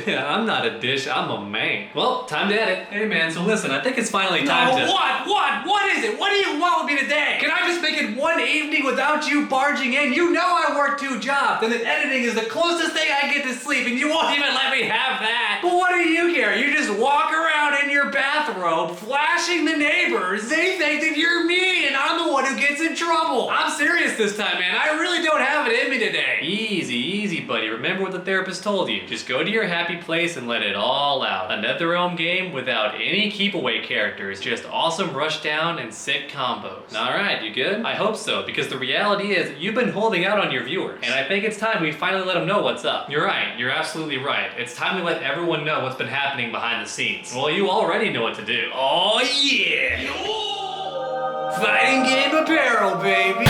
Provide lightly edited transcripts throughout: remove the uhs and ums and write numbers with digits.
I'm not a dish, I'm a man. Well, time to edit. Hey man, so listen, I think it's finally time to... What is it? What do you want with me today? Can I just make it one evening without you barging in? You know I work 2 jobs, and then editing is the closest thing I get to sleep, and you won't even let me have that. But what do you care? You just walk around in your bathrobe, flashing the neighbors. They think that you're me, and I'm the one who gets in trouble. I'm serious this time, man. I really don't have it in me today. Easy, buddy. Remember what the therapist told you. Just go to your happy place and let it all out. A NetherRealm game without any keep-away characters. Just awesome rushdown and sick combos. Alright, you good? I hope so, because the reality is you've been holding out on your viewers. And I think it's time we finally let them know what's up. You're right. You're absolutely right. It's time to let everyone know what's been happening behind the scenes. Well, you already know what to do. Oh yeah! Fighting game apparel, baby!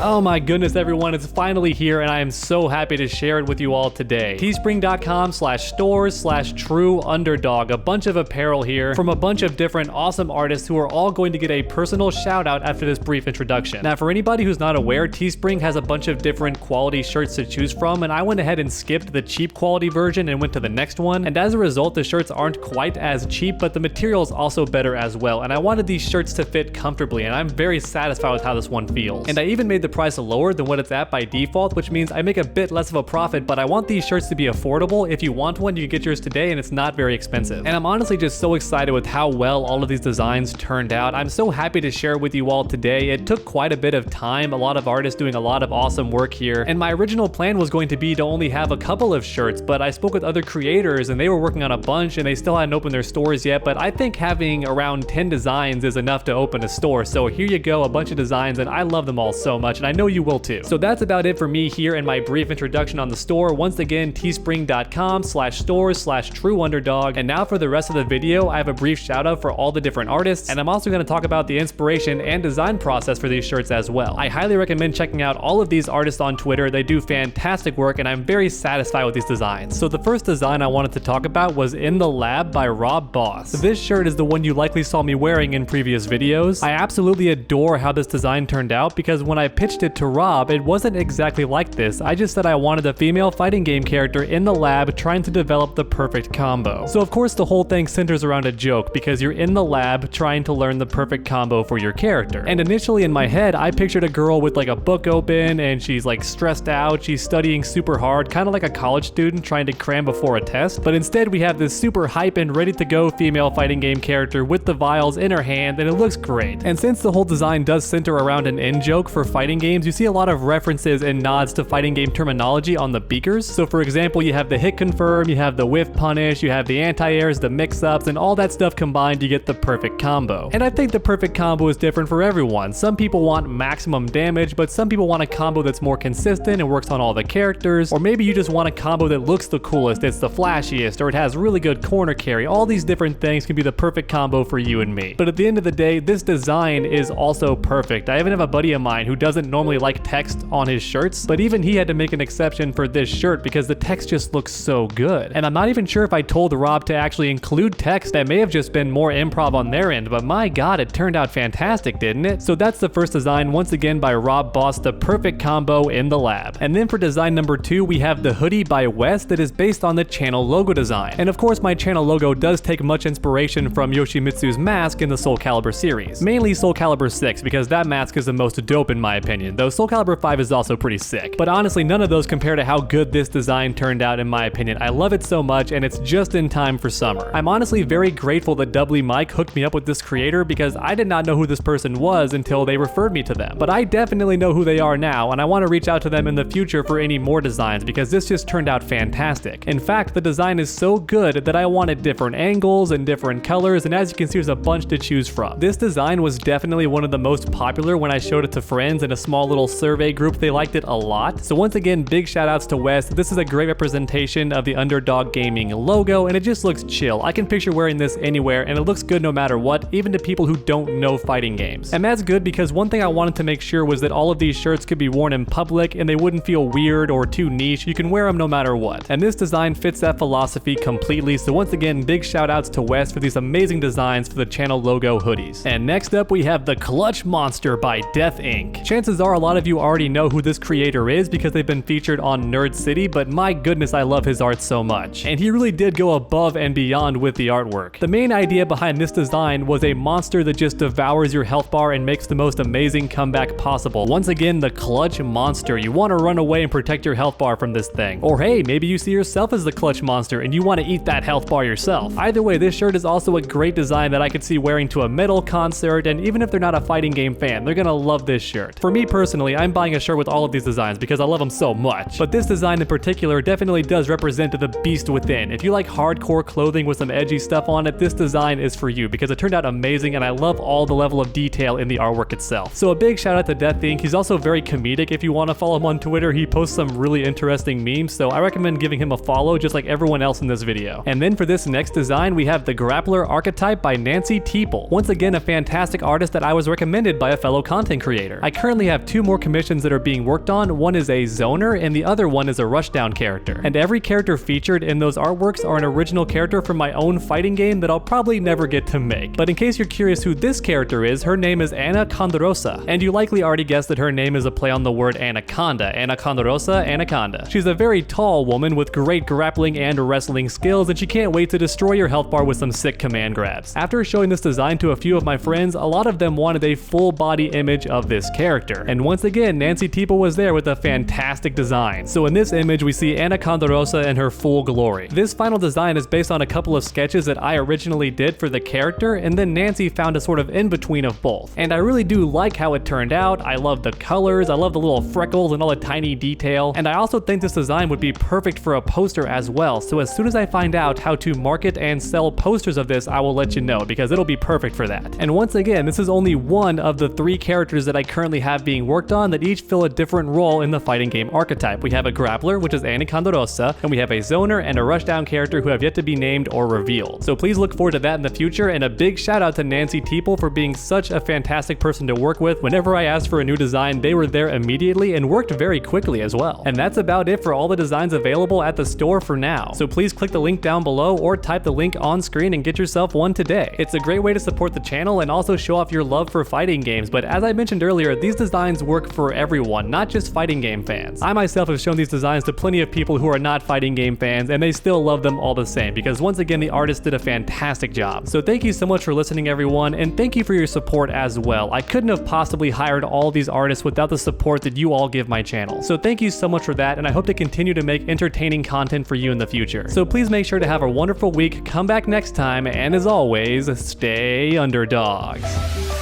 Oh my goodness, everyone, it's finally here and I am so happy to share it with you all today. Teespring.com/stores/true_underdog. A bunch of apparel here from a bunch of different awesome artists who are all going to get a personal shout out after this brief introduction. Now, for anybody who's not aware, Teespring has a bunch of different quality shirts to choose from, and I went ahead and skipped the cheap quality version and went to the next one. And as a result, the shirts aren't quite as cheap, but the material is also better as well. And I wanted these shirts to fit comfortably, and I'm very satisfied with how this one feels. And I even made the price lower than what it's at by default, which means I make a bit less of a profit, but I want these shirts to be affordable. If you want one, you can get yours today and it's not very expensive. And I'm honestly just so excited with how well all of these designs turned out. I'm so happy to share with you all today. It took quite a bit of time, a lot of artists doing a lot of awesome work here, and my original plan was going to be to only have a couple of shirts, but I spoke with other creators and they were working on a bunch and they still hadn't opened their stores yet, but I think having around 10 designs is enough to open a store. So here you go, a bunch of designs, and I love them all so much, and I know you will too. So that's about it for me here in my brief introduction on the store. Once again, teespring.com/stores/true_underdog. And now for the rest of the video, I have a brief shout out for all the different artists, and I'm also going to talk about the inspiration and design process for these shirts as well. I highly recommend checking out all of these artists on Twitter. They do fantastic work and I'm very satisfied with these designs. So the first design I wanted to talk about was In the Lab by Rob Boss. This shirt is the one you likely saw me wearing in previous videos. I absolutely adore how this design turned out because when I pitched it to Rob, it wasn't exactly like this. I just said I wanted a female fighting game character in the lab trying to develop the perfect combo. So of course the whole thing centers around a joke because you're in the lab trying to learn the perfect combo for your character. And initially in my head, I pictured a girl with like a book open and she's like stressed out, she's studying super hard, kind of like a college student trying to cram before a test. But instead we have this super hype and ready to go female fighting game character with the vials in her hand, and it looks great. And since the whole design does center around an in-joke for fighting games, you see a lot of references and nods to fighting game terminology on the beakers. So for example, you have the hit confirm, you have the whiff punish, you have the anti-airs, the mix-ups, and all that stuff combined you get the perfect combo. And I think the perfect combo is different for everyone. Some people want maximum damage, but some people want a combo that's more consistent and works on all the characters, or maybe you just want a combo that looks the coolest, it's the flashiest, or it has really good corner carry. All these different things can be the perfect combo for you and me. But at the end of the day, this design is also perfect. I even have a buddy of mine who doesn't normally like text on his shirts, but even he had to make an exception for this shirt because the text just looks so good. And I'm not even sure if I told Rob to actually include text. That may have just been more improv on their end, but my god, it turned out fantastic, didn't it? So that's the first design, once again by Rob Boss, the perfect combo in the lab. And then for design number 2, we have the hoodie by Wes that is based on the channel logo design. And of course my channel logo does take much inspiration from Yoshimitsu's mask in the Soul Calibur series. Mainly Soul Calibur 6 because that mask is the most dope in my opinion, though Soul Calibur 5 is also pretty sick. But honestly, none of those compare to how good this design turned out in my opinion. I love it so much and it's just in time for summer. I'm honestly very grateful that Doubly Mike hooked me up with this creator because I did not know who this person was until they referred me to them. But I definitely know who they are now, and I want to reach out to them in the future for any more designs because this just turned out fantastic. In fact, the design is so good that I wanted different angles and different colors, and as you can see, there's a bunch to choose from. This design was definitely one of the most popular when I showed it to friends in a small small little survey group, they liked it a lot. So once again, big shout outs to Wes. This is a great representation of the Underdog Gaming logo, and it just looks chill. I can picture wearing this anywhere, and it looks good no matter what, even to people who don't know fighting games. And that's good because one thing I wanted to make sure was that all of these shirts could be worn in public and they wouldn't feel weird or too niche. You can wear them no matter what. And this design fits that philosophy completely. So once again, big shout outs to Wes for these amazing designs for the channel logo hoodies. And next up, we have the Clutch Monster by Death Inc. Chances are a lot of you already know who this creator is because they've been featured on Nerd City, but my goodness, I love his art so much. And he really did go above and beyond with the artwork. The main idea behind this design was a monster that just devours your health bar and makes the most amazing comeback possible. Once again, the Clutch Monster. You want to run away and protect your health bar from this thing. Or hey, maybe you see yourself as the Clutch Monster and you want to eat that health bar yourself. Either way, this shirt is also a great design that I could see wearing to a metal concert, and even if they're not a fighting game fan, they're gonna love this shirt. For me personally, I'm buying a shirt with all of these designs because I love them so much. But this design in particular definitely does represent the beast within. If you like hardcore clothing with some edgy stuff on it, this design is for you because it turned out amazing and I love all the level of detail in the artwork itself. So a big shout out to Death Inc. He's also very comedic. If you want to follow him on Twitter, he posts some really interesting memes, so I recommend giving him a follow just like everyone else in this video. And then for this next design, we have the Grappler archetype by Nancy Teeple. Once again, a fantastic artist that I was recommended by a fellow content creator. I currently have two more commissions that are being worked on. One is a zoner and the other one is a rushdown character. And every character featured in those artworks are an original character from my own fighting game that I'll probably never get to make. But in case you're curious who this character is, her name is Anna Condorosa. And you likely already guessed that her name is a play on the word anaconda. Anna Condorosa, anaconda. She's a very tall woman with great grappling and wrestling skills, and she can't wait to destroy your health bar with some sick command grabs. After showing this design to a few of my friends, a lot of them wanted a full body image of this character. And once again, Nancy Teeple was there with a fantastic design. So in this image, we see Anna Condorosa in her full glory. This final design is based on a couple of sketches that I originally did for the character, and then Nancy found a sort of in-between of both. And I really do like how it turned out. I love the colors, I love the little freckles and all the tiny detail, and I also think this design would be perfect for a poster as well. So as soon as I find out how to market and sell posters of this, I will let you know because it'll be perfect for that. And once again, this is only one of the 3 characters that I currently have being worked on that each fill a different role in the fighting game archetype. We have a Grappler, which is Anna Condorosa, and we have a Zoner and a Rushdown character who have yet to be named or revealed. So please look forward to that in the future, and a big shout out to Nancy Teeple for being such a fantastic person to work with. Whenever I asked for a new design, they were there immediately and worked very quickly as well. And that's about it for all the designs available at the store for now. So please click the link down below or type the link on screen and get yourself one today. It's a great way to support the channel and also show off your love for fighting games, but as I mentioned earlier, these designs work for everyone, not just fighting game fans. I myself have shown these designs to plenty of people who are not fighting game fans, and they still love them all the same because once again, the artist did a fantastic job. So thank you so much for listening, everyone, and thank you for your support as well. I couldn't have possibly hired all these artists without the support that you all give my channel. So thank you so much for that, and I hope to continue to make entertaining content for you in the future. So please make sure to have a wonderful week, come back next time, and as always, stay underdogs.